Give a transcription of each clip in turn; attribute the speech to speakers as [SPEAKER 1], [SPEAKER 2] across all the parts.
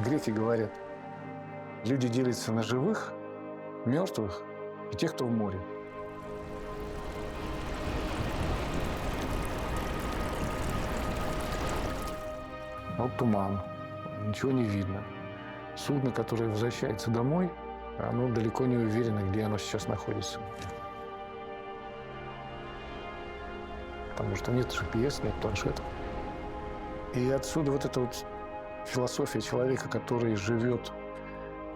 [SPEAKER 1] Греки говорят, люди делятся на живых, мертвых и тех, кто в море. Вот туман, ничего не видно. Судно, которое возвращается домой, оно далеко не уверено, где оно сейчас находится. Потому что нет GPS, нет планшета. И отсюда вот эта вот философия человека, который живет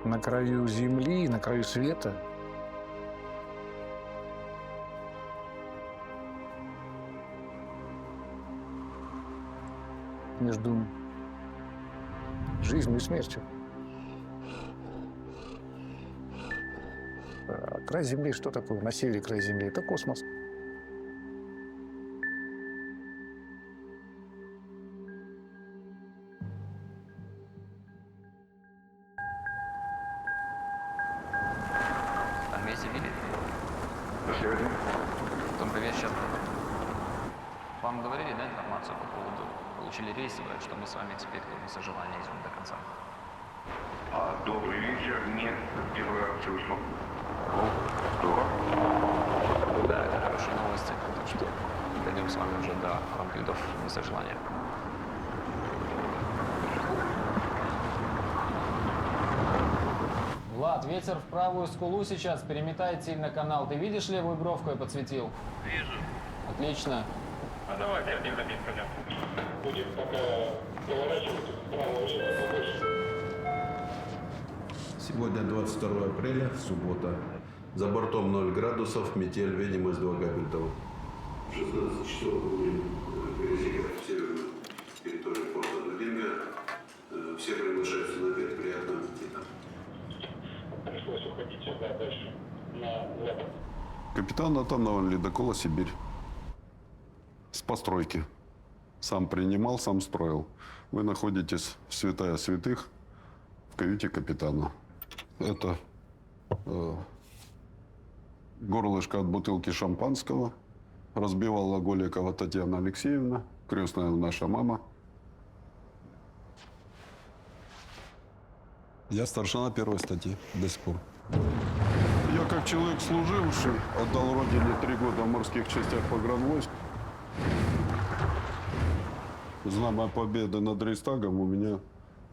[SPEAKER 1] на краю земли, на краю света. Между жизнью и смертью. А край Земли, что такое? На севере край Земли – это космос.
[SPEAKER 2] Там вместе видели?
[SPEAKER 3] Последний.
[SPEAKER 2] Потом привет сейчас. Вам говорили, да, информацию по поводу, получили рейсовое, что мы с вами теперь до сожжения идем до конца?
[SPEAKER 3] Добрый вечер. Нет, первый раз слышал. Здорово.
[SPEAKER 2] Да, это хорошие новости, потому что дойдем с вами уже до рамплидов несожжения.
[SPEAKER 4] Влад, ветер в правую скулу сейчас переметает сильно канал. Ты видишь левую бровку я подсветил?
[SPEAKER 5] Вижу.
[SPEAKER 4] Отлично.
[SPEAKER 5] А давайте один на пойдем. Будем пока поворачивать вправо-влево побольше.
[SPEAKER 6] Сегодня 22 апреля, суббота. За бортом 0 градусов, метель, видимость 2 габельтов. 16 часов будем пересекать северную территорию порта Дубинга. Все приглашаются на обед, приятного аппетита.
[SPEAKER 5] Пришлось уходить сюда дальше, на запад.
[SPEAKER 7] Капитан атомного ледокола «Сибирь». С постройки. Сам принимал, сам строил. Вы находитесь в святая святых, в каюте капитана. Это горлышко от бутылки шампанского. Разбивала Голикова Татьяна Алексеевна, крестная наша мама.
[SPEAKER 8] Я старшина первой статьи до сих пор.
[SPEAKER 7] Я, как человек служивший, отдал родине 3 года в морских частях погранвойск. Знамя Победы над Рейхстагом у меня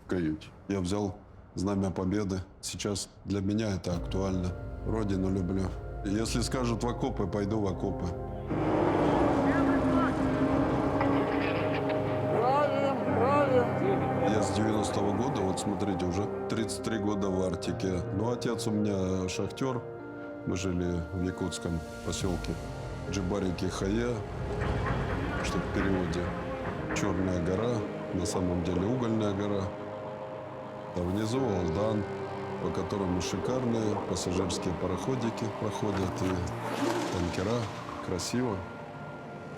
[SPEAKER 7] в каюте.
[SPEAKER 8] Я взял Знамя Победы. Сейчас для меня это актуально. Родину люблю. Если скажут в окопы, пойду в окопы. Я с 90-го года, вот смотрите, уже 33 года в Арктике. Ну, отец у меня шахтер. Мы жили в якутском поселке Джибарики-Хая, что в переводе Черная гора, на самом деле Угольная гора. А внизу Алдан, по которому шикарные пассажирские пароходики проходят и танкера. Красиво.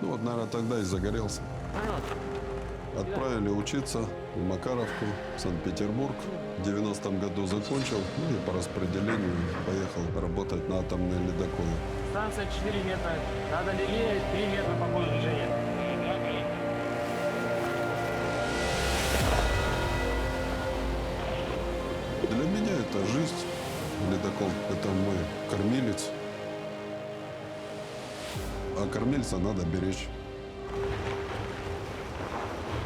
[SPEAKER 8] Ну вот, наверное, тогда и загорелся. Отправили учиться в Макаровку, в Санкт-Петербург. В 90-м году закончил, ну и по распределению поехал работать на атомные ледоколы.
[SPEAKER 4] Станция 4 метра. Надо левее, 3 метра по ходу движения.
[SPEAKER 8] Для меня это жизнь. Ледокол – это мой кормилец. А кормильца надо беречь.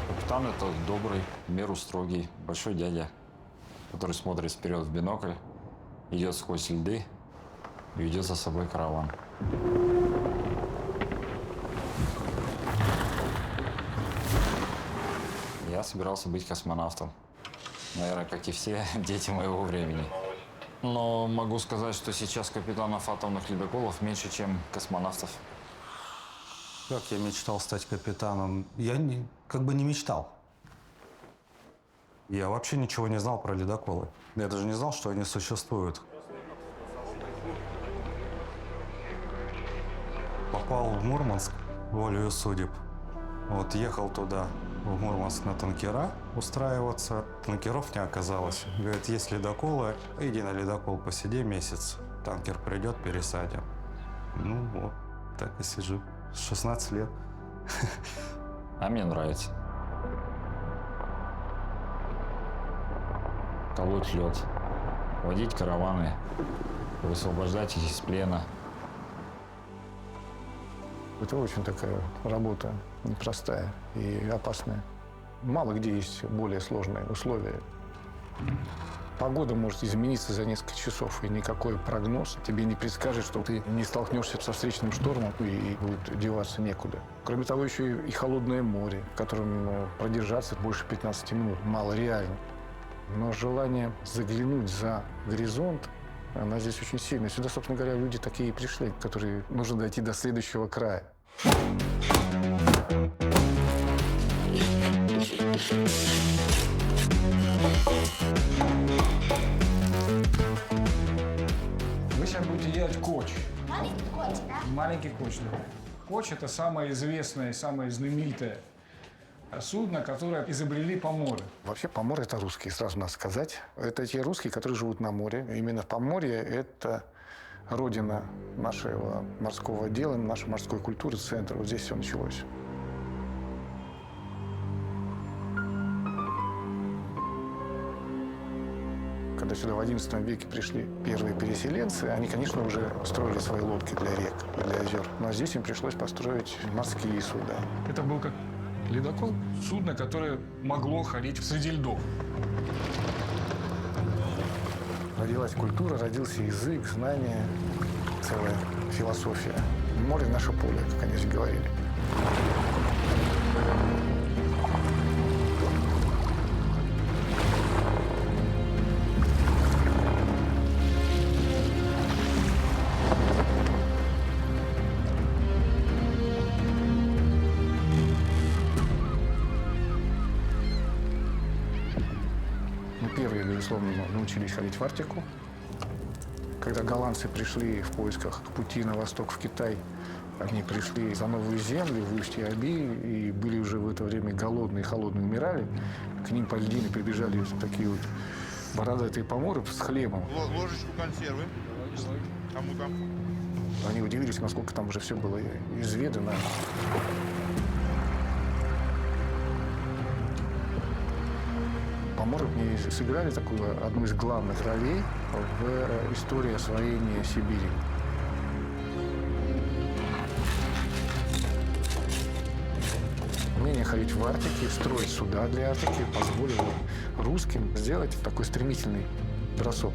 [SPEAKER 9] Капитан – это добрый, в меру строгий, большой дядя, который смотрит вперед в бинокль, идет сквозь льды и ведет за собой караван. Я собирался быть космонавтом. Наверное, как и все дети моего времени. Но могу сказать, что сейчас капитанов атомных ледоколов меньше, чем космонавтов.
[SPEAKER 10] Как я мечтал стать капитаном? Я как бы не мечтал. Я вообще ничего не знал про ледоколы. Я даже не знал, что они существуют. Попал в Мурманск волею судеб. Вот ехал туда, в Мурманск, на танкера устраиваться. Танкеров не оказалось. Говорит, есть ледоколы, иди на ледокол посиди месяц. Танкер придет, пересадим. Ну вот, так и сижу. 16 лет.
[SPEAKER 9] А мне нравится. колоть лед, водить караваны, высвобождать их из плена.
[SPEAKER 1] Это очень такая работа непростая и опасная. Мало где есть более сложные условия. Погода может измениться за несколько часов, и никакой прогноз тебе не предскажет, что ты не столкнешься со встречным штормом и будет деваться некуда. Кроме того, еще и холодное море, в котором продержаться больше 15 минут мало реально. Но желание заглянуть за горизонт, она здесь очень сильная. Сюда, собственно говоря, люди такие и пришли, которые нужно дойти до следующего края. Вы сейчас будете делать коч.
[SPEAKER 11] Маленький коч, да?
[SPEAKER 1] Маленький коч, да. Коч – это самое известное, самое знаменитое судно, которое изобрели поморы. Вообще поморы – это русские, сразу надо сказать. Это те русские, которые живут на море. Именно Поморье – это родина нашего морского дела, нашей морской культуры, центр. Вот здесь все началось. Когда сюда в XI веке пришли первые переселенцы, они, конечно, уже строили свои лодки для рек, для озер. Но здесь им пришлось построить морские суда. Это был как ледокол, судно, которое могло ходить среди льдов. Родилась культура, родился язык, знания, целая философия. Море – наше поле, как они здесь говорили. Первые, безусловно, научились ходить в Арктику. Когда голландцы пришли в поисках пути на восток, в Китай, они пришли за новую землю в устье Оби и были уже в это время голодные, холодные, умирали. К ним по льдине прибежали такие вот бородатые поморы с хлебом.
[SPEAKER 12] Ложечку консервы. Кому-то.
[SPEAKER 1] Они удивились, насколько там уже все было изведано. Поморы не сыграли такую одну из главных ролей в истории освоения Сибири. Умение ходить в Арктике, строить суда для Арктики позволило русским сделать такой стремительный бросок.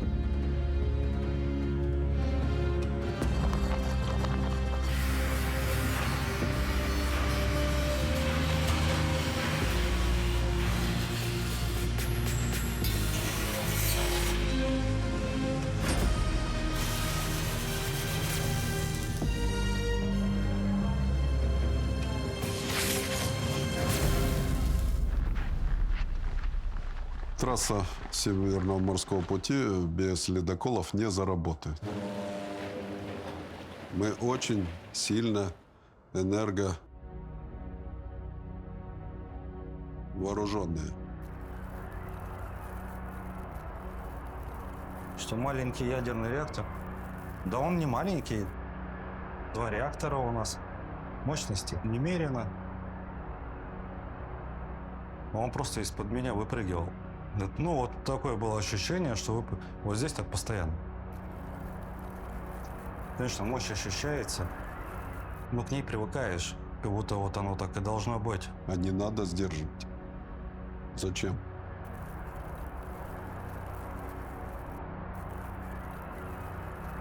[SPEAKER 8] Трасса Северного морского пути без ледоколов не заработает. Мы очень сильно вооруженные.
[SPEAKER 10] Что маленький ядерный реактор? Да он не маленький. 2 реактора у нас. Мощности немерено. Он просто из-под меня выпрыгивал. Ну, вот такое было ощущение, что вот здесь так постоянно. Конечно, мощь ощущается, но к ней привыкаешь, как будто вот оно так и должно быть.
[SPEAKER 8] А не надо сдерживать. Зачем?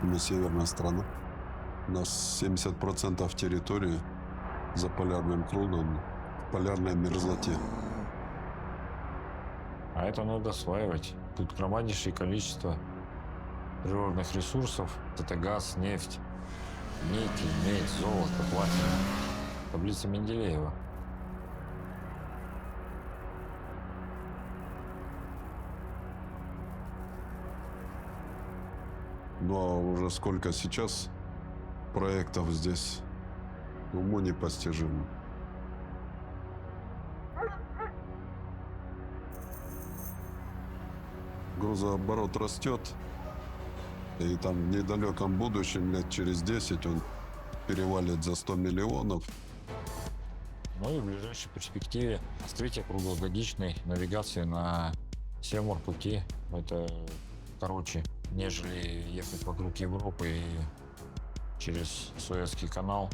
[SPEAKER 8] Мы северная страна. У нас 70% территории за полярным кругом в полярной мерзлоте.
[SPEAKER 9] А это надо осваивать. Тут громаднейшее количество природных ресурсов. Это газ, нефть, никель, медь, золото, платина. Таблица Менделеева.
[SPEAKER 8] Ну а уже сколько сейчас проектов здесь уму непостижимо. Грузооборот растет, и там в недалеком будущем, лет через 10, он перевалит за 100 миллионов.
[SPEAKER 9] Ну и в ближайшей перспективе открытие круглогодичной навигации на все морпути. Это короче, нежели ехать вокруг Европы и через Суэцкий канал.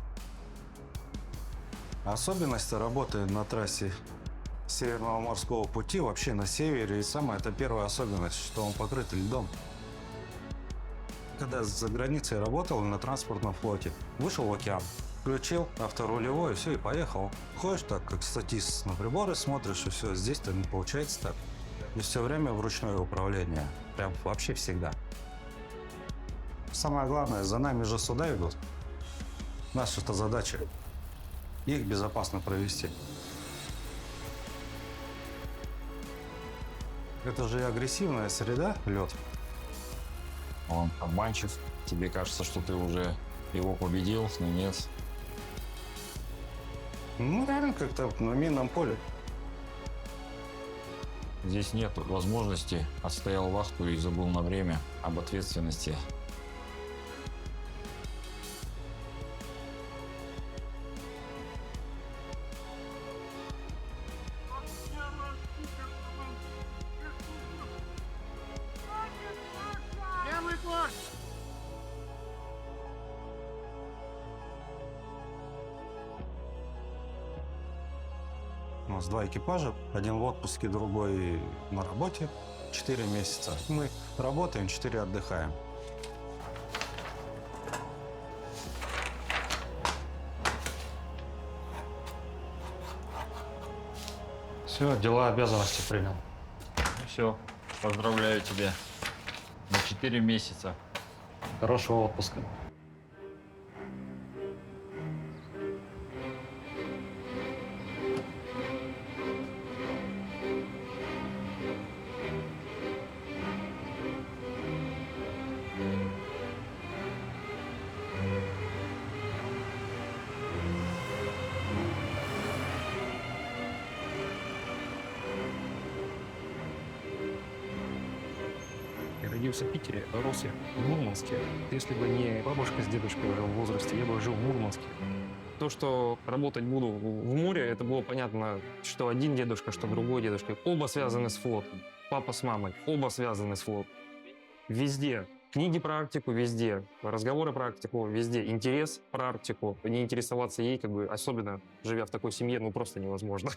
[SPEAKER 10] Особенность работы на трассе Северного морского пути вообще на севере. И самая это первая особенность, что он покрыт льдом. Когда за границей работал на транспортном флоте, вышел в океан, включил авторулевой, все, и поехал. Ходишь так, как статист, на приборы смотришь, и все. Здесь-то не получается так. И все время в ручное управление. Прям вообще всегда. Самое главное, за нами же суда идут. Наша-то задача их безопасно провести. Это же и агрессивная среда, лед.
[SPEAKER 9] Он обманчив. Тебе кажется, что ты уже его победил, но нет.
[SPEAKER 10] Ну, реально как-то на минном поле.
[SPEAKER 9] Здесь нет возможности. Отстоял вахту и забыл на время об ответственности.
[SPEAKER 10] У нас 2 экипажа, один в отпуске, другой на работе. 4 месяца. Мы работаем, 4 отдыхаем.
[SPEAKER 4] Все, дела, обязанности принял.
[SPEAKER 9] Все, поздравляю тебя. На 4 месяца.
[SPEAKER 4] Хорошего отпуска.
[SPEAKER 11] Я родился в Питере, рос я в Мурманске. Если бы не бабушка с дедушкой уже в возрасте, я бы жил в Мурманске. То, что работать буду в море, это было понятно, что один дедушка, что другой дедушка. Оба связаны с флотом. Папа с мамой. Оба связаны с флотом. Везде. Книги про Арктику везде. Разговоры про Арктику везде. Интерес про Арктику. Не интересоваться ей, как бы, особенно живя в такой семье, ну просто невозможно.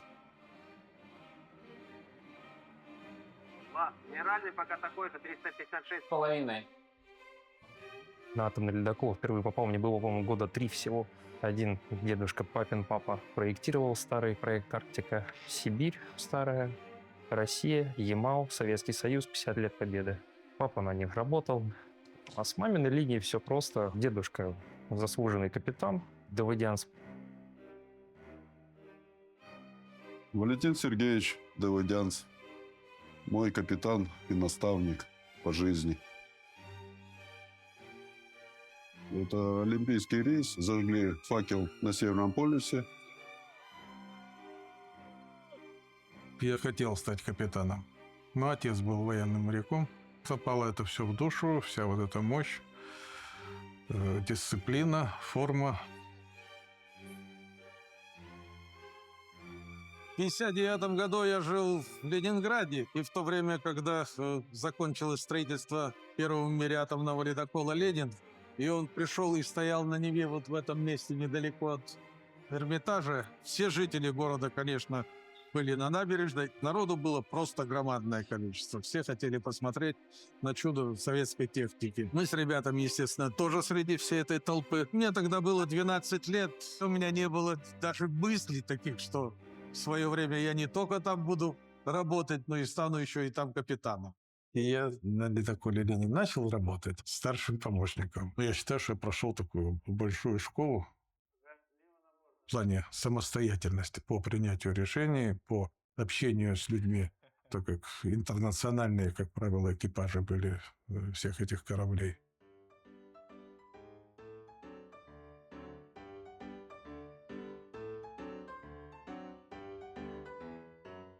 [SPEAKER 13] Минеральный пока такой же,
[SPEAKER 4] 356,5.
[SPEAKER 11] На атомный ледокол впервые попал, мне было, по-моему, года 3 всего. Один дедушка, папин папа, проектировал старый проект «Арктика». Сибирь старая, Россия, Ямал, Советский Союз, 50 лет Победы. Папа на них работал. А с маминой линии все просто. Дедушка заслуженный капитан Давыдянск.
[SPEAKER 7] Валентин Сергеевич Давыдянц. Мой капитан и наставник по жизни. Это олимпийский рейс. Зажгли факел на Северном полюсе.
[SPEAKER 12] Я хотел стать капитаном, но отец был военным моряком. Попало это все в душу, вся вот эта мощь, дисциплина, форма. В 1959 году я жил в Ленинграде, и в то время, когда закончилось строительство первого в мире атомного ледокола «Ленин», и он пришел и стоял на Неве вот в этом месте недалеко от Эрмитажа, все жители города, конечно, были на набережной. Народу было просто громадное количество. Все хотели посмотреть на чудо советской техники. Мы с ребятами, естественно, тоже среди всей этой толпы. Мне тогда было 12 лет. У меня не было даже мыслей таких, что в свое время я не только там буду работать, но и стану еще и там капитаном. И я на ледоколе «Ленин» начал работать старшим помощником. Я считаю, что я прошел такую большую школу в плане самостоятельности по принятию решений, по общению с людьми, так как интернациональные, как правило, экипажи были всех этих кораблей.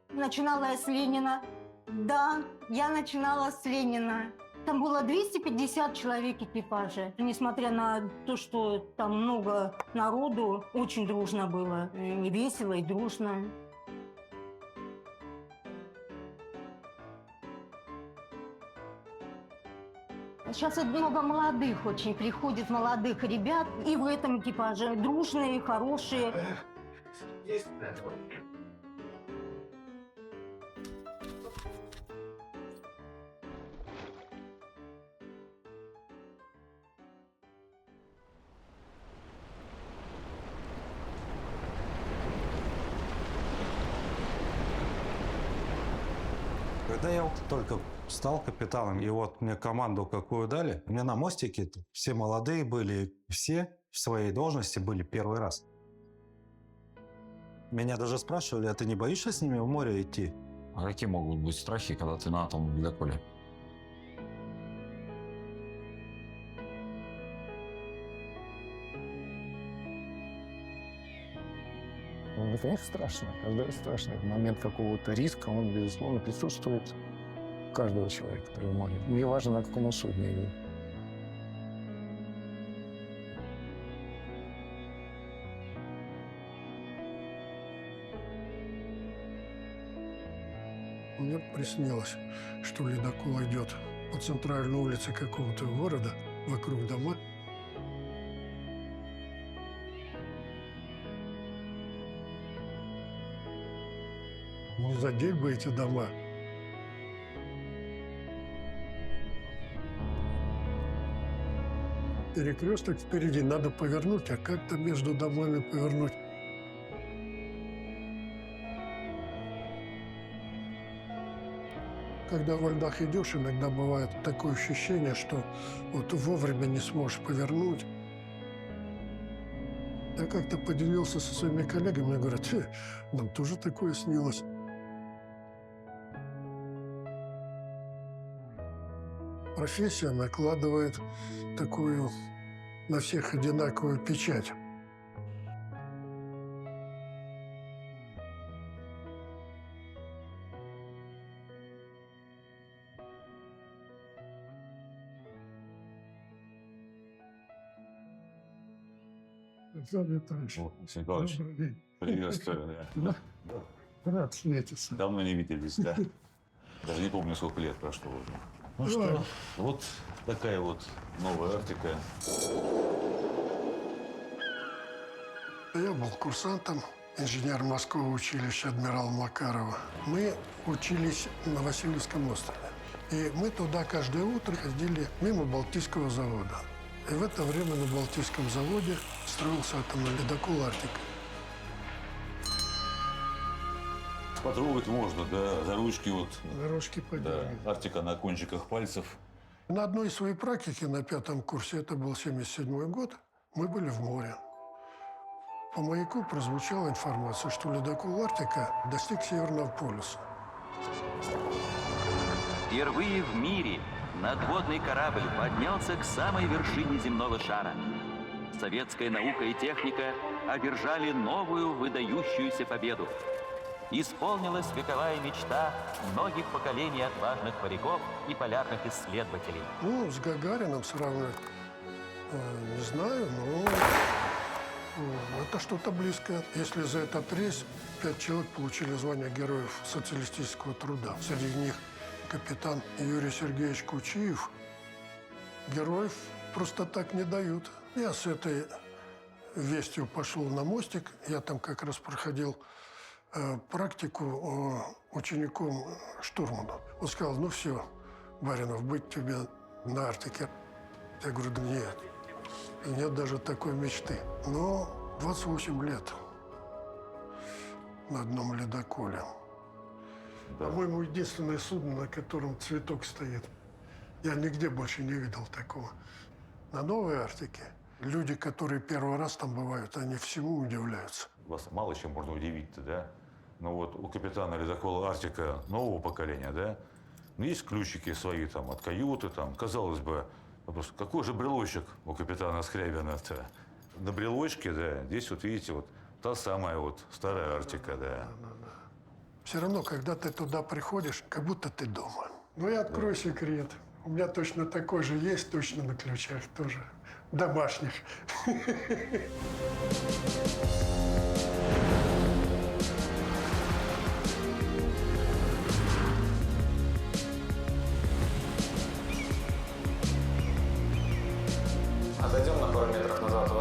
[SPEAKER 14] Начинала я с Ленина. Да, я начинала с Ленина. Там было 250 человек экипажа. Несмотря на то, что там много народу, очень дружно было. И весело, и дружно. Сейчас много молодых очень приходит, молодых ребят. И в этом экипаже дружные, хорошие.
[SPEAKER 10] Когда я вот только стал капитаном, и вот мне команду какую дали, у меня на мостике все молодые были, все в своей должности были первый раз. Меня даже спрашивали, а ты не боишься с ними в море идти?
[SPEAKER 9] А какие могут быть страхи, когда ты на атомном ледоколе?
[SPEAKER 1] Ну, конечно, страшно. Каждый раз страшно. Момент какого-то риска, он, безусловно, присутствует у каждого человека, который в море. Не важно, на каком он судне идет.
[SPEAKER 13] Мне приснилось, что ледокол идет по центральной улице какого-то города, вокруг дома. Ну, задеть бы эти дома. Перекресток впереди, надо повернуть, а как-то между домами повернуть. Когда во льдах идешь, иногда бывает такое ощущение, что вот вовремя не сможешь повернуть. Я как-то поделился со своими коллегами, и говорят, нам тоже такое снилось. Профессия накладывает такую на всех одинаковую печать. Александр Витальевич,
[SPEAKER 15] Алексей Николаевич,
[SPEAKER 13] добрый день.
[SPEAKER 15] приветствую. Да.
[SPEAKER 13] Рад встретиться.
[SPEAKER 15] Давно не виделись, да. Даже не помню, сколько лет прошло уже. Ну что, вот такая вот новая Арктика.
[SPEAKER 13] Я был курсантом, инженер Морского училища адмирала Макарова. Мы учились на Васильевском острове. И мы туда каждое утро ходили мимо Балтийского завода. И в это время на Балтийском заводе строился атомный ледокол «Арктика».
[SPEAKER 15] Потрогать можно, да, за ручки вот.
[SPEAKER 13] За ручки подергать.
[SPEAKER 15] Да, Арктика на кончиках пальцев.
[SPEAKER 13] На одной своей практике на 5-м курсе, это был 1977 год, мы были в море. По маяку прозвучала информация, что ледокол «Арктика» достиг Северного полюса.
[SPEAKER 16] Впервые в мире надводный корабль поднялся к самой вершине земного шара. Советская наука и техника одержали новую выдающуюся победу. Исполнилась вековая мечта многих поколений отважных моряков и полярных исследователей.
[SPEAKER 13] Ну, с Гагарином сравнивать, не знаю, но это что-то близкое. Если за этот рейс 5 человек получили звание Героев социалистического труда. Среди них капитан Юрий Сергеевич Кучиев. Героев просто так не дают. Я с этой вестью пошел на мостик. Я там как раз проходил практику учеником штурмана. Он сказал, ну все, Баринов, быть тебе на Арктике. Я говорю, да нет. И нет даже такой мечты. Но 28 лет на одном ледоколе. По-моему, единственное судно, на котором цветок стоит. Я нигде больше не видел такого. На Новой Арктике люди, которые первый раз там бывают, они всему удивляются.
[SPEAKER 15] Вас мало чем можно удивить-то, да? Ну вот у капитана ледокола «Арктика» нового поколения, да? Ну, есть ключики свои там от каюты, там, казалось бы, вопрос, какой же брелочек у капитана Скрябина-то? На брелочке, да, здесь вот видите, вот та самая вот старая Арктика, да.
[SPEAKER 13] Все равно, когда ты туда приходишь, как будто ты дома. Ну, я открою секрет. У меня точно такой же есть, точно на ключах тоже. Домашних.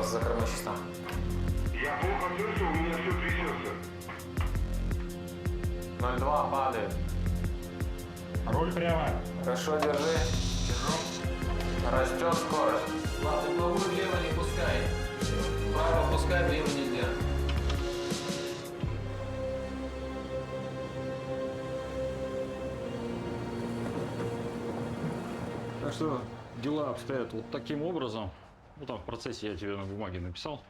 [SPEAKER 2] вас за кормой чисто.
[SPEAKER 3] Я плохо слышу, у меня все трясется.
[SPEAKER 2] 02 падает.
[SPEAKER 11] Руль прямо.
[SPEAKER 2] Хорошо, держи. Держу. Растет скорость. Влад, угловую влево не пускай. Вправо пускай, влево нельзя.
[SPEAKER 9] Так что дела обстоят вот таким образом. Ну там в процессе я тебе на бумаге написал.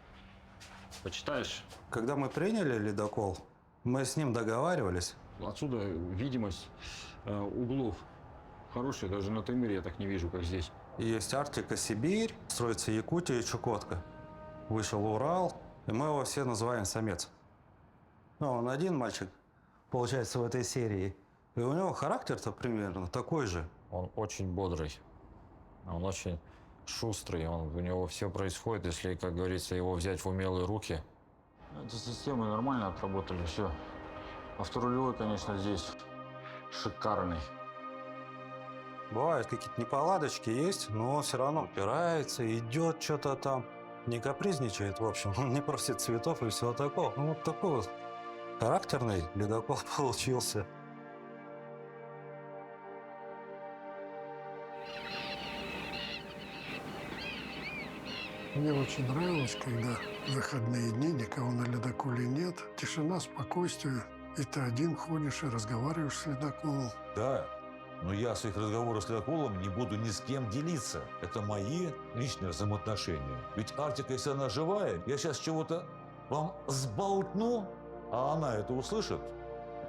[SPEAKER 9] Почитаешь.
[SPEAKER 10] Когда мы приняли ледокол, мы с ним договаривались.
[SPEAKER 9] Отсюда видимость углов хорошая, даже на Таймыре я так не вижу, как здесь.
[SPEAKER 10] Есть Арктика, Сибирь, строится Якутия и Чукотка. Вышел Урал, и мы его все называем самец. Ну, он один мальчик, получается, в этой серии. И у него характер-то примерно такой же.
[SPEAKER 9] Он очень бодрый, он очень шустрый, у него все происходит, если, как говорится, его взять в умелые руки. Эти системы нормально отработали, все. Авторулевой, конечно, здесь шикарный.
[SPEAKER 10] Бывают какие-то неполадочки есть, но он все равно упирается, идет что-то там. Не капризничает, в общем, он не просит цветов и всего такого. Ну, вот такой вот характерный ледокол получился.
[SPEAKER 13] Мне очень нравилось, когда в выходные дни никого на ледоколе нет. Тишина, спокойствие. И ты один ходишь и разговариваешь с ледоколом.
[SPEAKER 15] Да, но я своих разговоров с ледоколом не буду ни с кем делиться. Это мои личные взаимоотношения. Ведь Арктика, если она живая, я сейчас чего-то вам сболтну, а она это услышит.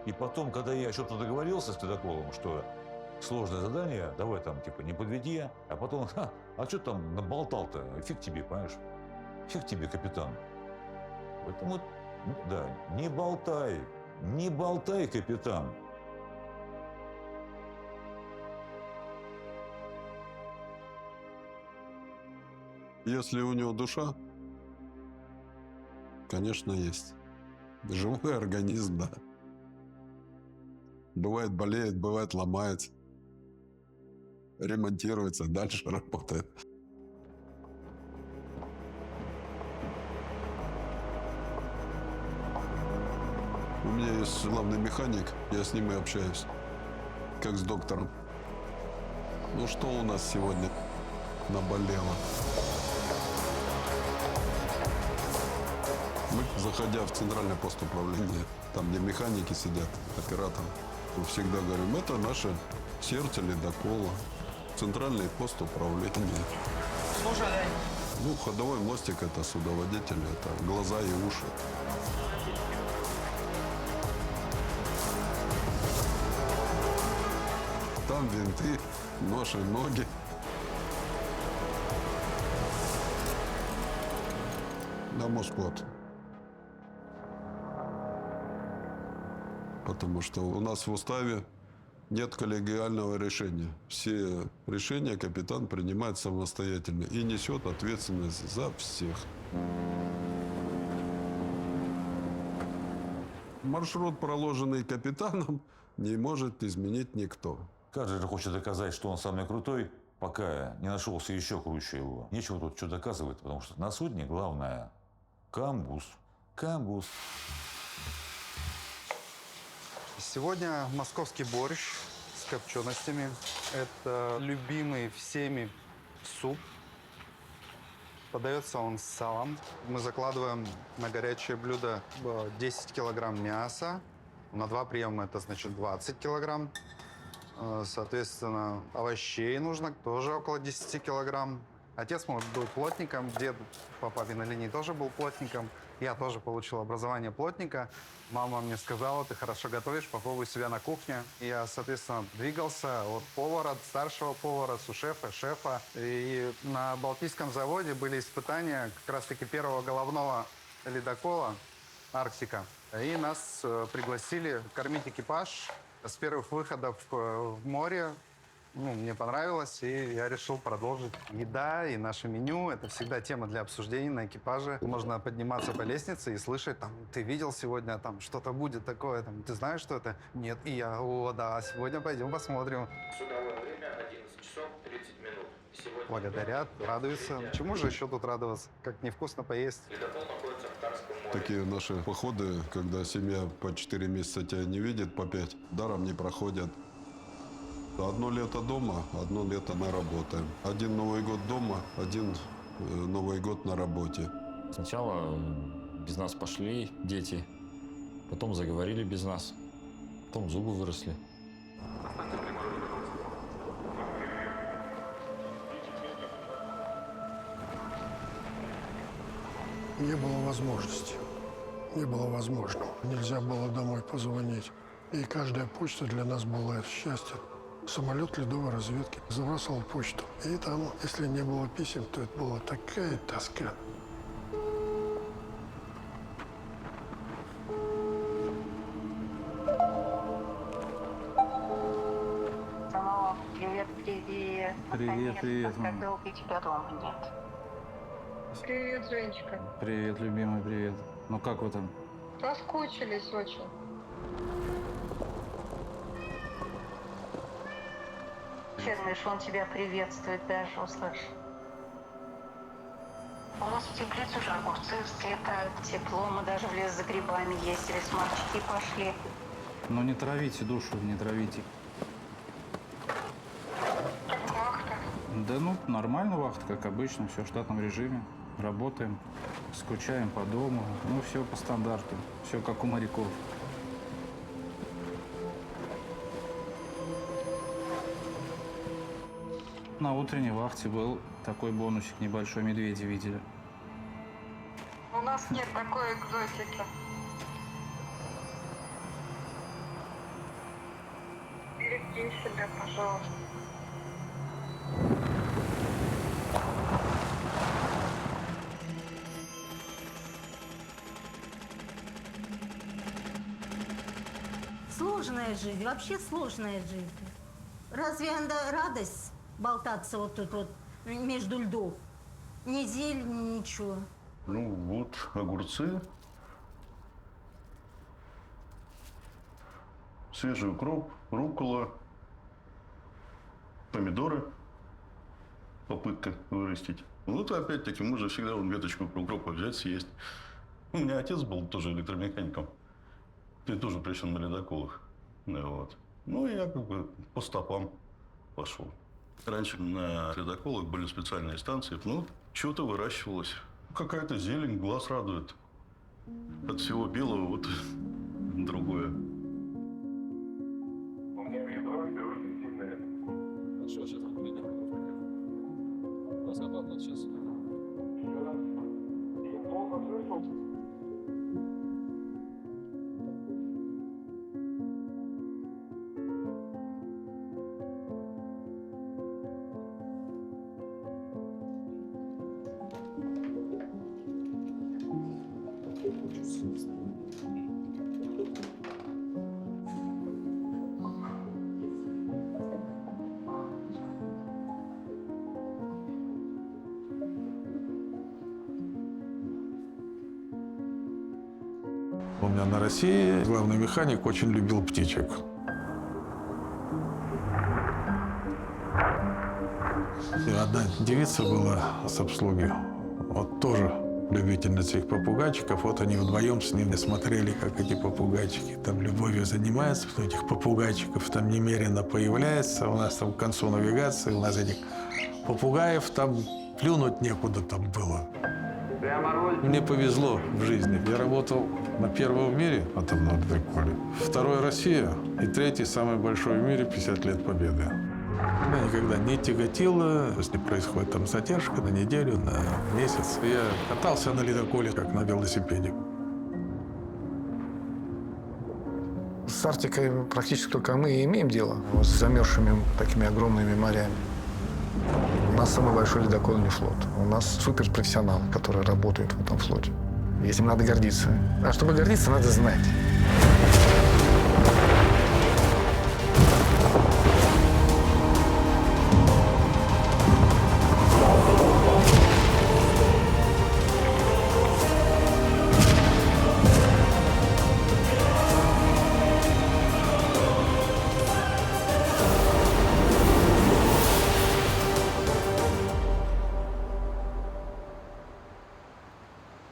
[SPEAKER 15] И потом, когда я что-то договорился с ледоколом, что сложное задание, давай там, типа, не подведи, а потом, а что там наболтал-то? Фиг тебе, понимаешь? Фиг тебе, капитан. Поэтому, да, не болтай, капитан.
[SPEAKER 7] Если у него душа, конечно, есть. Живой организм, да. Бывает болеет, бывает ломается. Ремонтируется, дальше работает. У меня есть главный механик, я с ним и общаюсь, как с доктором. Ну что у нас сегодня наболело? Мы, заходя в центральный пост управления, там, где механики сидят, операторы, мы всегда говорим, это наше сердце ледокола, центральный пост управления.
[SPEAKER 2] Слушай,
[SPEAKER 7] Ну, ходовой мостик – это судоводитель, это глаза и уши. Там винты, наши ноги. На Мосплот. Потому что у нас в уставе нет коллегиального решения. Все решения капитан принимает самостоятельно и несет ответственность за всех. Маршрут, проложенный капитаном, не может изменить никто.
[SPEAKER 15] Каждый же хочет доказать, что он самый крутой, пока не нашелся еще круче его. Нечего тут что доказывать, потому что на судне главное – камбуз. Камбуз.
[SPEAKER 10] Сегодня московский борщ с копченостями. Это любимый всеми суп. Подается он с салом. Мы закладываем на горячее блюдо 10 килограмм мяса. На 2 приема это значит 20 килограмм. Соответственно, овощей нужно тоже около 10 килограмм. Отец мой был плотником, дед по папиной линии тоже был плотником. Я тоже получил образование плотника. Мама мне сказала, ты хорошо готовишь, попробуй себя на кухне. Я, соответственно, двигался от повара, старшего повара, сушефа, шефа. И на Балтийском заводе были испытания как раз-таки первого головного ледокола «Арктика». И нас пригласили кормить экипаж с первых выходов в море. Ну, мне понравилось, и я решил продолжить. Еда и наше меню – это всегда тема для обсуждений на экипаже. Можно подниматься по лестнице и слышать, там, ты видел сегодня, там, что-то будет такое, там, ты знаешь, что это? Нет. И я, о, да, сегодня пойдем посмотрим.
[SPEAKER 5] Судовое время 11 часов 30 минут.
[SPEAKER 17] благодарят, радуются. Чему же еще тут радоваться, как невкусно поесть?
[SPEAKER 8] Такие наши походы, когда семья по 4 месяца тебя не видит, по 5, даром не проходят. Одно лето дома, одно лето мы работаем. Один Новый год дома, один Новый год на работе.
[SPEAKER 9] Сначала без нас пошли дети, потом заговорили без нас, потом зубы выросли.
[SPEAKER 13] Не было возможности. Не было возможно. Нельзя было домой позвонить. И каждая почта для нас была счастье. Самолет ледовой разведки забрасывал почту. И там, если не было писем, то это была такая тоска.
[SPEAKER 14] Привет, привет.
[SPEAKER 12] Привет, привет,
[SPEAKER 14] Как
[SPEAKER 12] мама.
[SPEAKER 14] долго тебя дома нет?
[SPEAKER 18] Привет, Женечка.
[SPEAKER 12] Привет, любимый, привет. Ну как вы там?
[SPEAKER 18] Соскучились очень.
[SPEAKER 14] Черныш, он тебя приветствует даже, услышь. У нас в теплицу уже огурцы взлетают, тепло, мы даже в лес за грибами ездили, с мальчики пошли.
[SPEAKER 12] Ну не травите душу, не травите.
[SPEAKER 18] Как вахта?
[SPEAKER 12] Да ну, нормально вахта, как обычно, все в штатном режиме. Работаем, скучаем по дому, ну все по стандарту, все как у моряков. На утренней вахте был такой бонусик небольшой, медведя видели.
[SPEAKER 18] У нас нет такой экзотики. Береги себя, пожалуйста.
[SPEAKER 14] Сложная жизнь, вообще сложная жизнь. Разве это радость болтаться вот тут вот между льдов? Ни зелени, ничего.
[SPEAKER 6] Ну вот, огурцы, свежий укроп, руккола, помидоры. Попытка вырастить. Вот опять-таки можно всегда веточку укропа взять, съесть. У меня отец был тоже электромехаником. Ты тоже причем на ледоколах. Вот. Ну, я как бы по стопам пошел. Раньше на ледоколах были специальные станции. Ну, что-то выращивалось. Какая-то зелень, глаз радует. От всего белого вот другое.
[SPEAKER 9] Хорошо, сейчас выглядит. Разговаривать сейчас.
[SPEAKER 19] У меня на России главный механик очень любил птичек. И одна девица была с обслуги, вот тоже любительница этих попугайчиков. Вот они вдвоем с ними смотрели, как эти попугайчики там любовью занимаются. Этих попугайчиков там немерено появляется. У нас там к концу навигации, у нас этих попугаев там плюнуть некуда там было. Мне повезло в жизни. Я работал на первом в мире атомном ледоколе, второй Россия и третий самый большой в мире 50 лет Победы. Меня никогда не тяготило, если происходит там задержка на неделю, на месяц. Я катался на ледоколе, как на велосипеде.
[SPEAKER 1] С Арктикой практически только мы и имеем дело, с замерзшими такими огромными морями. У нас самый большой ледокольный флот. У нас суперпрофессионалы, которые работают в этом флоте. Этим надо гордиться. А чтобы гордиться, надо знать.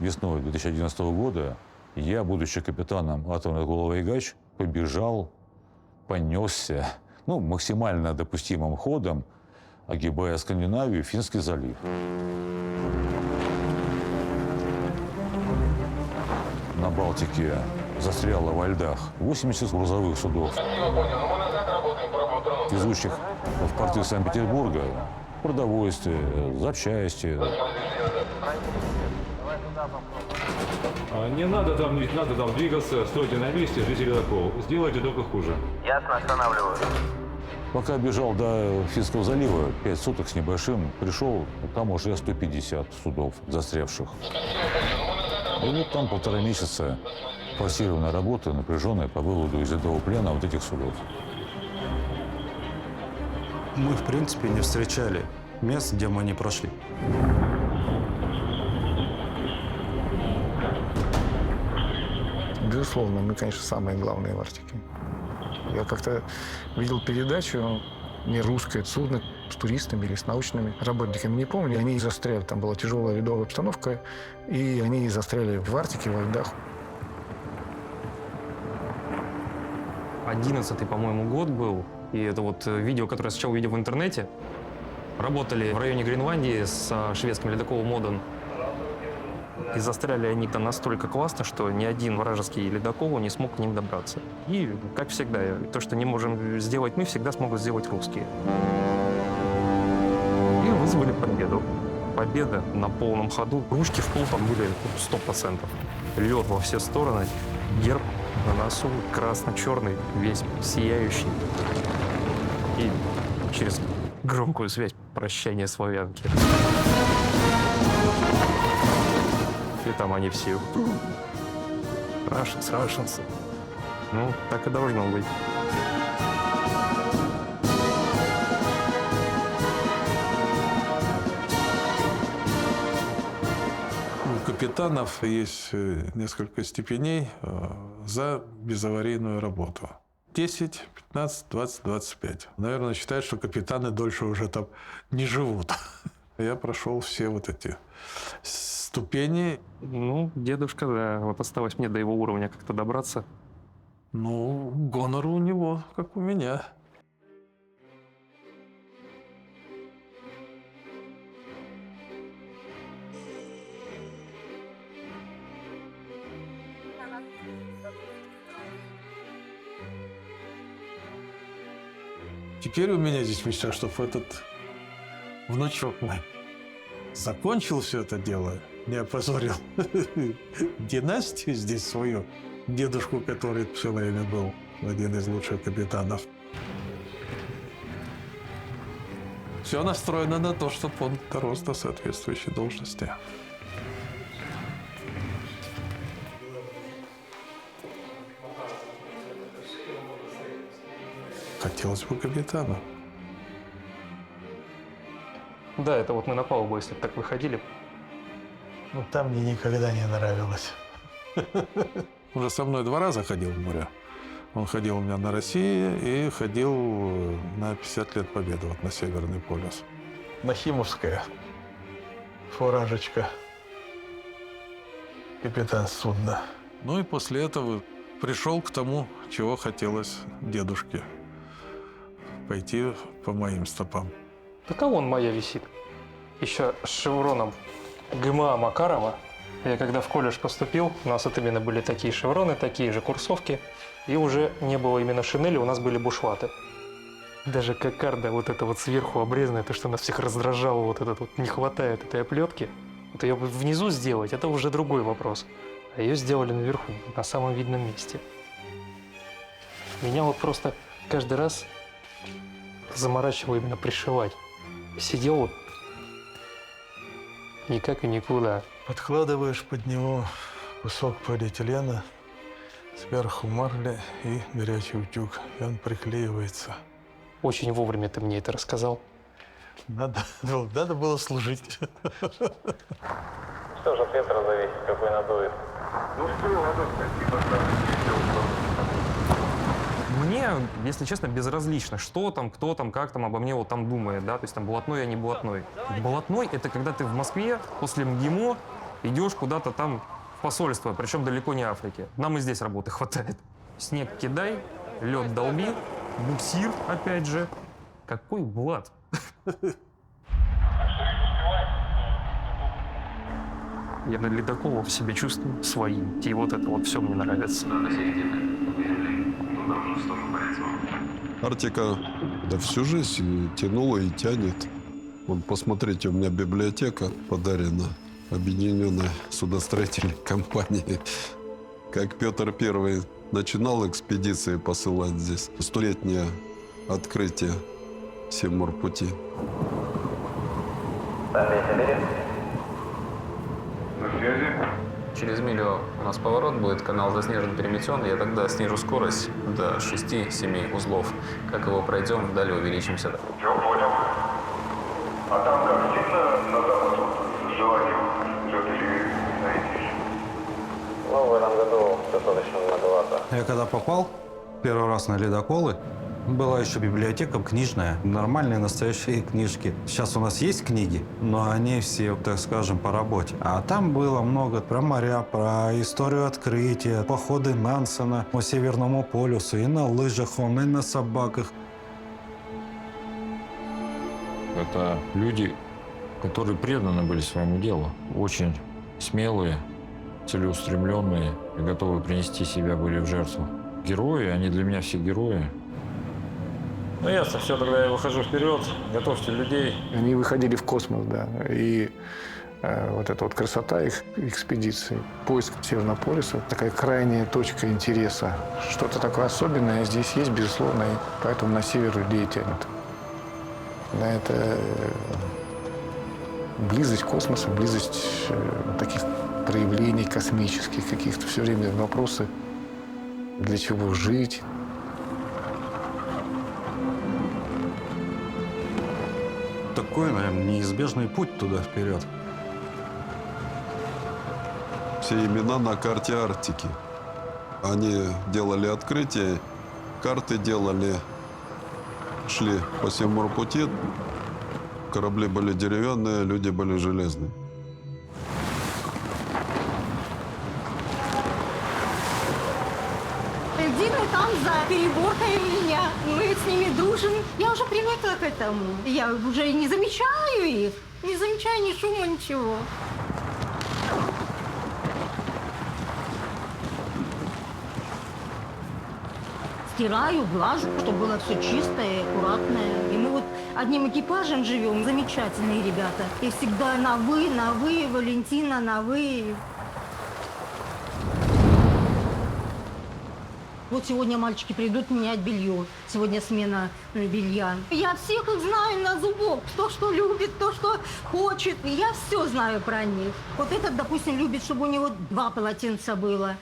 [SPEAKER 15] весной 2011 года я, будучи капитаном атомной головы «Игач», побежал, понесся, максимально допустимым ходом, огибая Скандинавию, Финский залив. На Балтике застряло во льдах 80 грузовых судов, везущих в порты Санкт-Петербурга продовольствие, запчасти.
[SPEAKER 5] Не надо там двигаться, стойте на месте, ждите ледокол. Сделайте только хуже.
[SPEAKER 16] Ясно, останавливаю.
[SPEAKER 15] Пока бежал до Финского залива, 5 суток с небольшим, пришел, там уже 150 судов застрявших. И вот там 1,5 месяца форсированная работа, напряженная по выводу из этого плена вот этих судов.
[SPEAKER 10] Мы, в принципе, не встречали мест, где мы не прошли.
[SPEAKER 1] Безусловно, мы, конечно, самые главные в Арктике. Я как-то видел передачу, не русское судно с туристами или с научными работниками, не помню. Они застряли, там была тяжелая ледовая обстановка, и они застряли в Арктике, во льдах.
[SPEAKER 11] 11-й, по-моему, год был. И это вот видео, которое я сначала увидел в интернете. Работали в районе Гренландии с шведским ледоколом «Моден». И застряли они там настолько классно, что ни один вражеский ледокол не смог к ним добраться. И, как всегда, то, что не можем сделать мы, всегда смогут сделать русские. И вызвали победу. Победа на полном ходу. Ручки в пол там были 100%. Лед во все стороны, герб на носу, красно-черный, весь сияющий. И через громкую связь прощание славянки. И там они все. Russians. Ну, так и должно быть.
[SPEAKER 19] У капитанов есть несколько степеней за безаварийную работу. 10, 15, 20, 25. Наверное, считают, что капитаны дольше уже там не живут. Я прошел все вот эти ступени.
[SPEAKER 11] Ну, дедушка, да, вот осталось мне до его уровня как-то добраться.
[SPEAKER 19] Ну, гонор у него, как у меня. Теперь у меня здесь мечта, чтобы этот внучок мой закончил все это дело, не опозорил династию здесь свою, дедушку, который все время был один из лучших капитанов. Все настроено на то, чтобы он дорос до соответствующей должности. Хотелось бы капитана.
[SPEAKER 11] Да, это вот мы на палубу, если так выходили.
[SPEAKER 19] Ну, там мне никогда не нравилось. Уже со мной 2 раза ходил в море. Он ходил у меня на России и ходил на 50 лет Победы, вот на Северный полюс. Нахимовская фуражечка. Капитан судна. Ну и после этого пришел к тому, чего хотелось дедушке. Пойти по моим стопам.
[SPEAKER 11] Так а вон моя висит. Еще с шевроном ГМА Макарова. Я когда в колледж поступил, у нас вот именно были такие шевроны, такие же курсовки. И уже не было именно шинели, у нас были бушлаты. Даже кокарда вот эта вот сверху обрезанная, то, что нас всех раздражало, вот этот вот не хватает этой оплетки. Вот ее внизу сделать, это уже другой вопрос. А ее сделали наверху, на самом видном месте. Меня вот просто каждый раз заморачивало именно пришивать. Сидел вот никак и никуда.
[SPEAKER 19] Подкладываешь под него кусок полиэтилена, сверху марля и горячий утюг, и он приклеивается.
[SPEAKER 11] Очень вовремя ты мне это рассказал.
[SPEAKER 19] Надо было служить.
[SPEAKER 5] Что же от ветра зависит, какой надует?
[SPEAKER 3] Ну что, ладно, спасибо,
[SPEAKER 11] Мне, если честно, безразлично, что там, кто там, как там обо мне вот там думает, да, то есть там блатной, а не блатной. Блатной — это когда ты в Москве после МГИМО Идешь куда-то там в посольство, причем далеко не Африки. Нам и здесь работы хватает. Снег кидай, лед долби, буксир опять же. Какой Влад? Я на ледоколах себя чувствую своим. И вот это вот все мне нравится.
[SPEAKER 8] Арктика, да всю жизнь тянула и тянет. Вон, посмотрите, у меня библиотека подарена Объединенной судостроительной компанией. Как Петр I начинал экспедиции посылать здесь. 100-летнее открытие Севморпути.
[SPEAKER 2] Через милю у нас поворот будет, канал заснежен, переметен. Я тогда снижу скорость до 6-7 узлов. Как его пройдем, далее увеличимся.
[SPEAKER 3] Все, понял. А там как, сильно на запад с желанием лед или найдешь?
[SPEAKER 2] Ну, в этом году достаточно многовато.
[SPEAKER 10] Я когда попал первый раз на ледоколы, была еще библиотека книжная, нормальные настоящие книжки. Сейчас у нас есть книги, но они все, так скажем, по работе. А там было много про моря, про историю открытия, походы Нансена по Северному полюсу, и на лыжах он, и на собаках.
[SPEAKER 9] Это люди, которые преданы были своему делу. Очень смелые, целеустремленные и готовы принести себя были в жертву. Герои, они для меня все герои. Ну ясно, все, тогда я выхожу вперед, готовьте людей.
[SPEAKER 1] Они выходили в космос, да, и вот эта вот красота их экспедиции, поиск Северного полюса, такая крайняя точка интереса. Что-то такое особенное здесь есть, безусловно, и поэтому на север людей тянет. Да, это близость космоса, близость таких проявлений космических каких-то, все время вопросы, для чего жить.
[SPEAKER 10] Такой, наверное, неизбежный путь туда вперед.
[SPEAKER 8] Все имена на карте Арктики. Они делали открытие, карты делали, шли по Севморпути. Корабли были деревянные, люди были железные.
[SPEAKER 14] Дины там за переборкой меня. Мы с ними дружим. Я уже привыкла к этому. Я уже не замечаю их. Не замечаю ни шума, ничего. Стираю, глажу, чтобы было все чистое, аккуратное. И мы вот одним экипажем живем. Замечательные ребята. И всегда на вы, Валентина, на вы. Вот сегодня мальчики придут менять белье. Сегодня смена белья. Я всех их знаю на зубок. Кто что любит, кто что хочет. Я все знаю про них. Вот этот, допустим, любит, чтобы у него 2 полотенца было.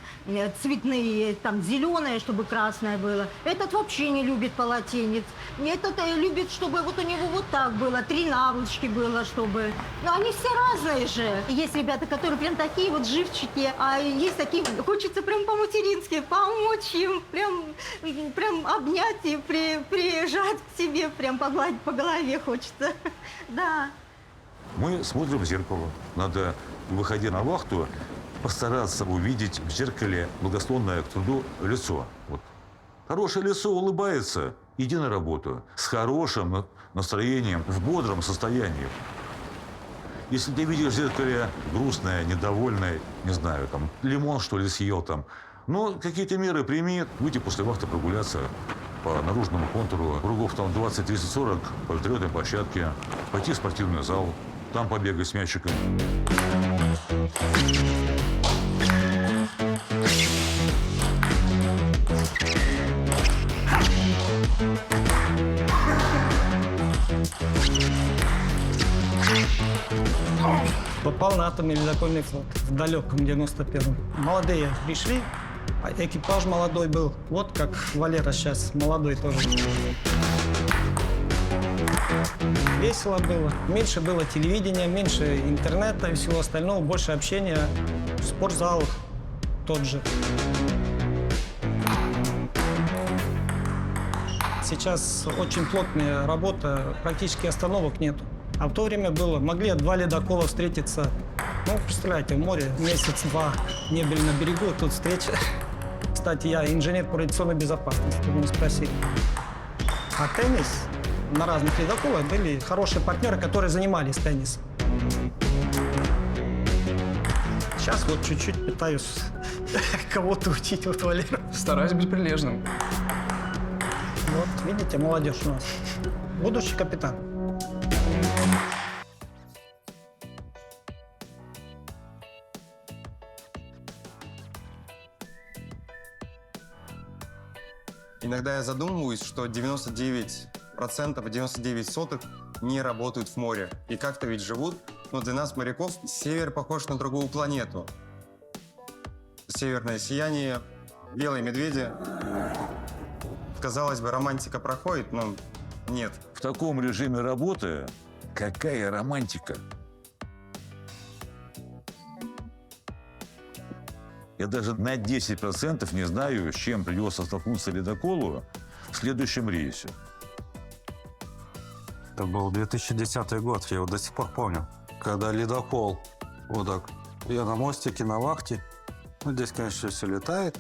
[SPEAKER 14] Цветные, там, зеленое, чтобы красное было. Этот вообще не любит полотенец. Этот любит, чтобы вот у него вот так было. 3 наволочки было, чтобы... Но они все разные же. Есть ребята, которые прям такие вот живчики. А есть такие, хочется прям по-матерински помочь им. Прям обнять и прижать к себе, прям погладить по голове хочется. Да.
[SPEAKER 15] Мы смотрим в зеркало. Надо, выходя на вахту, постараться увидеть в зеркале благосклонное к труду лицо. Вот. Хорошее лицо улыбается. Иди на работу с хорошим настроением, в бодром состоянии. Если ты видишь в зеркале грустное, недовольное, не знаю, там, лимон, что ли, съел там, ну, какие-то меры прими, выйти после вахты прогуляться по наружному контуру, кругов там 20, 30, 40 по вертолетной площадке, пойти в спортивный зал, там побегать с мячиком.
[SPEAKER 20] Попал на атомный ледокольный флот в далеком 91-м. Молодые пришли, а экипаж молодой был. Вот как Валера сейчас, молодой тоже. Весело было. Меньше было телевидения, меньше интернета и всего остального, больше общения. Спортзал тот же. Сейчас очень плотная работа, практически остановок нету. А в то время было, могли 2 ледокола встретиться Ну, представляете, в море месяц-два, не были на берегу, тут встреча. Кстати, я инженер по радиационной безопасности, вы не спросили. А теннис на разных ледоколах были хорошие партнеры, которые занимались теннисом. Сейчас вот чуть-чуть пытаюсь кого-то учить, вот Валера.
[SPEAKER 21] Стараюсь быть прилежным.
[SPEAKER 20] Вот, видите, молодежь у нас. Будущий капитан.
[SPEAKER 17] Иногда я задумываюсь, что 99% и 99 сотых не работают в море. И как-то ведь живут. Но для нас, моряков, север похож на другую планету. Северное сияние, белые медведи. Казалось бы, романтика проходит, но нет.
[SPEAKER 15] В таком режиме работы какая романтика? Я даже на 10% не знаю, с чем придется столкнуться ледоколу в следующем рейсе.
[SPEAKER 10] Это был 2010 год, я его до сих пор помню. Когда ледокол, вот так, я на мостике, на вахте. Ну, здесь, конечно, все летает.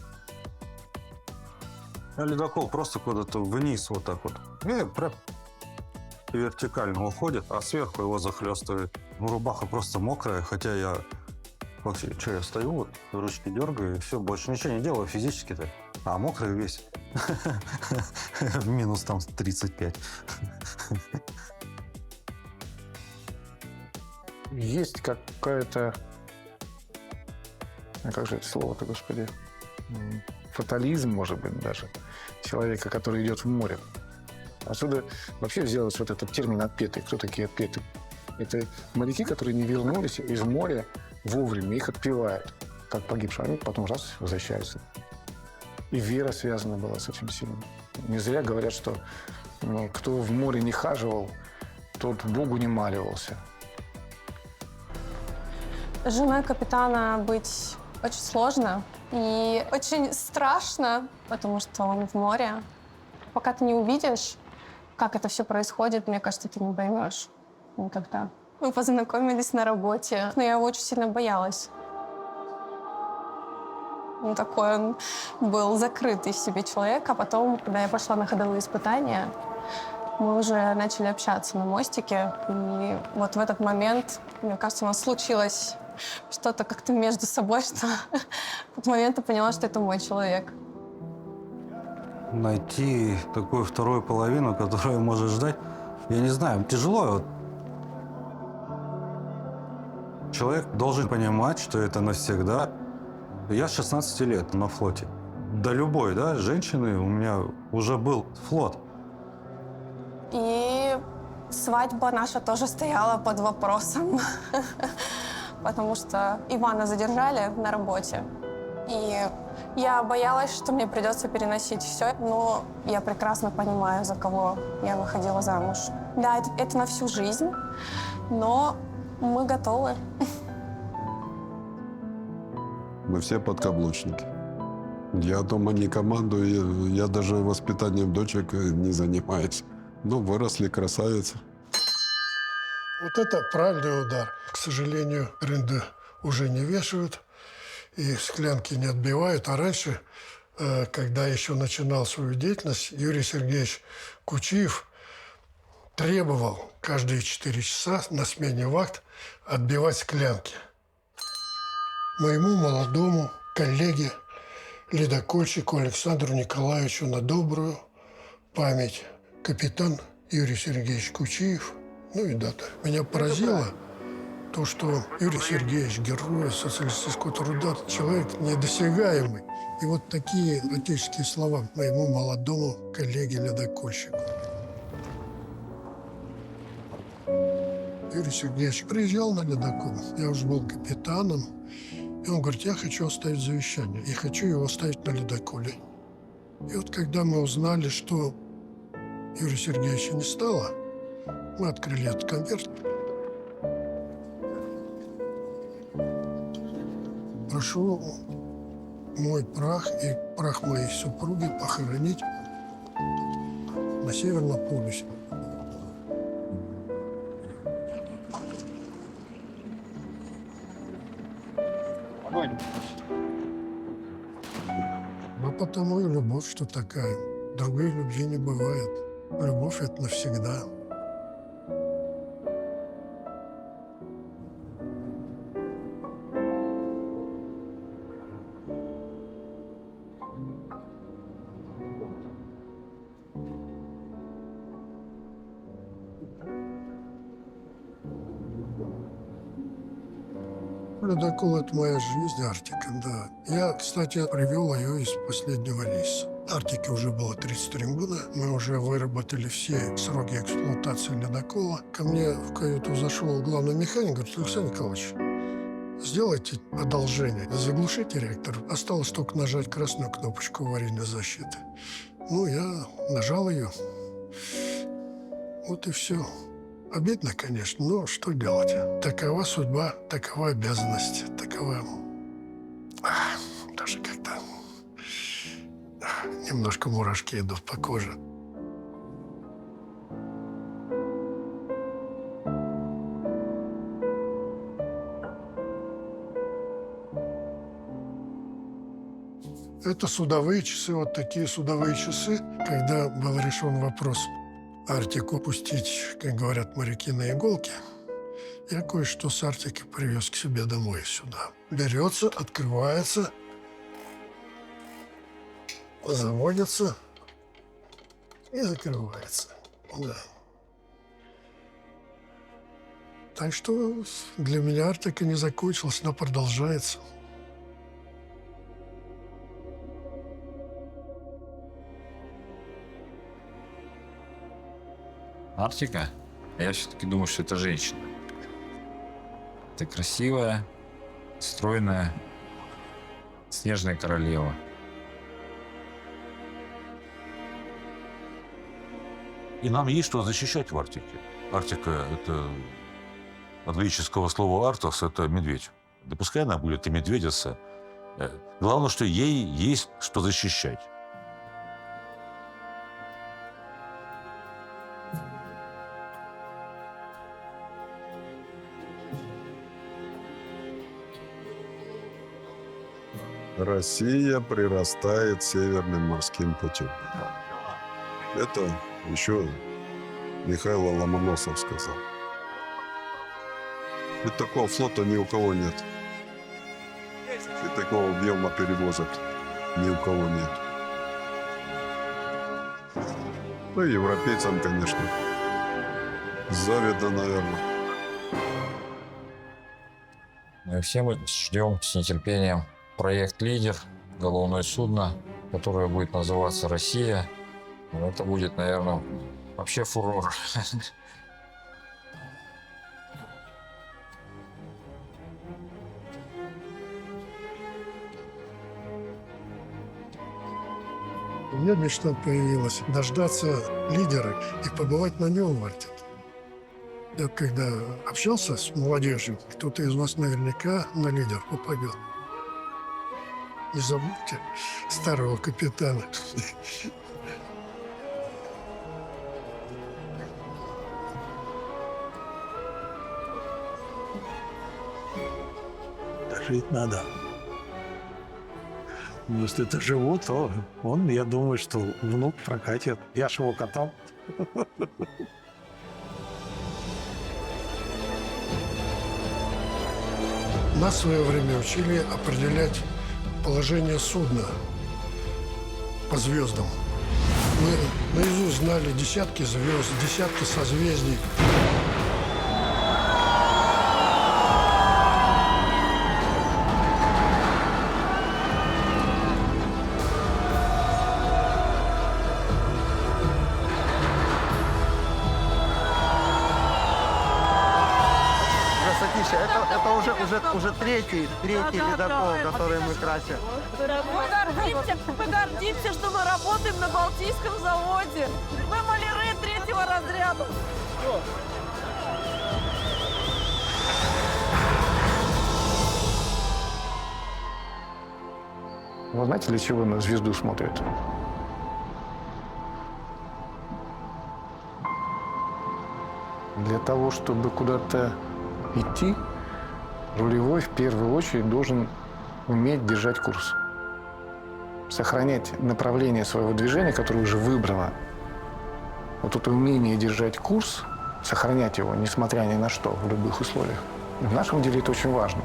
[SPEAKER 10] А ледокол просто куда-то вниз вот так вот. И прям вертикально уходит, а сверху его захлестывает. Ну, рубаха просто мокрая, хотя я вообще, что я стою, вот, ручки дергаю, и все, больше ничего не делаю физически-то. А мокрый весь. В минус там 35.
[SPEAKER 1] Есть какая-то... Как же это слово-то, господи? Фатализм, может быть, даже. Человека, который идет в море. Отсюда вообще взялся вот этот термин «отпетый». Кто такие отпетые? Это моряки, которые не вернулись из моря вовремя, их отпевают, как погибшие. Они потом раз возвращаются. И вера связана была с этим сильно. Не зря говорят, что кто в море не хаживал, тот Богу не маливался.
[SPEAKER 22] Женой капитана быть очень сложно и очень страшно, потому что он в море. Пока ты не увидишь, как это все происходит, мне кажется, ты не поймешь никогда. Мы познакомились на работе, но я его очень сильно боялась. Он такой, он был закрытый в себе человек, а потом, когда я пошла на ходовые испытания, мы уже начали общаться на мостике, и вот в этот момент, мне кажется, у нас случилось что-то как-то между собой, что в этот момент я поняла, что это мой человек.
[SPEAKER 10] Найти такую вторую половину, которая может ждать, я не знаю, тяжело. Человек должен понимать, что это навсегда. Я с 16 лет на флоте. До любой, да, женщины у меня уже был флот.
[SPEAKER 22] И свадьба наша тоже стояла под вопросом, потому что Ивана задержали на работе. И я боялась, что мне придется переносить все, но я прекрасно понимаю, за кого я выходила замуж. Да, это на всю жизнь, но мы готовы.
[SPEAKER 8] Мы все подкаблучники. Я дома не командую, я даже воспитанием дочек не занимаюсь. Ну, выросли красавицы.
[SPEAKER 13] Вот это правильный удар. К сожалению, рынды уже не вешают и склянки не отбивают. А раньше, когда еще начинал свою деятельность, Юрий Сергеевич Кучиев требовал каждые 4 часа на смене вахт отбивать склянки. Моему молодому коллеге, ледокольщику Александру Николаевичу на добрую память. Капитан Юрий Сергеевич Кучиев, ну и дата. Меня поразило то, что Юрий Сергеевич, герой социалистического труда, человек недосягаемый. И вот такие отеческие слова моему молодому коллеге-ледокольщику. Юрий Сергеевич приезжал на ледокол, я уже был капитаном, и он говорит, я хочу оставить завещание, и хочу его оставить на ледоколе. И вот когда мы узнали, что Юрия Сергеевича не стало, мы открыли этот конверт. Прошу мой прах и прах моей супруги похоронить на Северном полюсе. потому и любовь, что такая. Другой любви не бывает. Любовь — это навсегда. Ледокол — это моя жизнь, Арктика, да. Я, кстати, привел ее из последнего рейса. Арктике уже было 33 года. Мы уже выработали все сроки эксплуатации ледокола. Ко мне в каюту зашел главный механик, говорит: Александр Николаевич, сделайте одолжение, заглушите реактор. Осталось только нажать красную кнопочку аварийной защиты. Ну, я нажал ее. Вот и все. Обидно, конечно, но что делать? Такова судьба, такова обязанность, такова... Даже как-то... Немножко мурашки идут по коже. Это судовые часы, вот такие судовые часы, когда был решен вопрос Арктику пустить, как говорят моряки, на иголки, я кое-что с Арктики привез к себе домой сюда. Берется, открывается, заводится и закрывается. Да. Так что для меня Арктика не закончилась, но продолжается.
[SPEAKER 9] Арктика? Я все-таки думаю, что это женщина. Ты красивая, стройная, снежная королева.
[SPEAKER 15] И нам есть что защищать в Арктике. Арктика — это от греческого слова «артос» — это медведь. Да пускай она будет и медведица. Главное, что ей есть что защищать.
[SPEAKER 8] Россия прирастает Северным морским путем. Это еще Михаил Ломоносов сказал. Ведь такого флота ни у кого нет. И такого объема перевозок ни у кого нет. Ну и европейцам, конечно, завидно, наверное.
[SPEAKER 9] Мы все мы ждем с нетерпением проект «Лидер», головное судно, которое будет называться «Россия». Это будет, наверное, вообще фурор.
[SPEAKER 13] У меня мечта появилась дождаться лидера и побывать на нем в Арктике. Я когда общался с молодежью, кто-то из вас наверняка на лидер попадет. Не забудьте старого капитана.
[SPEAKER 19] Жить надо. Если это живу, то он, я думаю, что внук прокатит. Я ж его катал.
[SPEAKER 13] Нас в свое время учили определять положение судна по звездам. Мы наизусть знали десятки звезд, десятки созвездий.
[SPEAKER 4] Это уже третий ледокол, который мы красим.
[SPEAKER 21] Мы гордимся, что мы работаем на Балтийском заводе. Мы маляры 3-го разряда.
[SPEAKER 1] Вы знаете, для чего на звезду смотрят? Для того, чтобы куда-то идти, рулевой в первую очередь должен уметь держать курс. сохранять направление своего движения, которое уже выбрала. Вот это умение держать курс, сохранять его, несмотря ни на что, в любых условиях. В нашем деле это очень важно.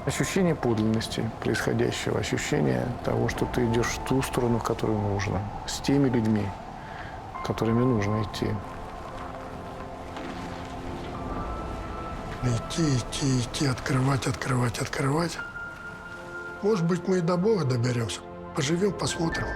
[SPEAKER 1] Ощущение подлинности происходящего, ощущение того, что ты идешь в ту сторону, в которую нужно, с теми людьми, которыми нужно идти.
[SPEAKER 13] Идти, открывать. Может быть, мы и до Бога доберемся. Поживем, посмотрим.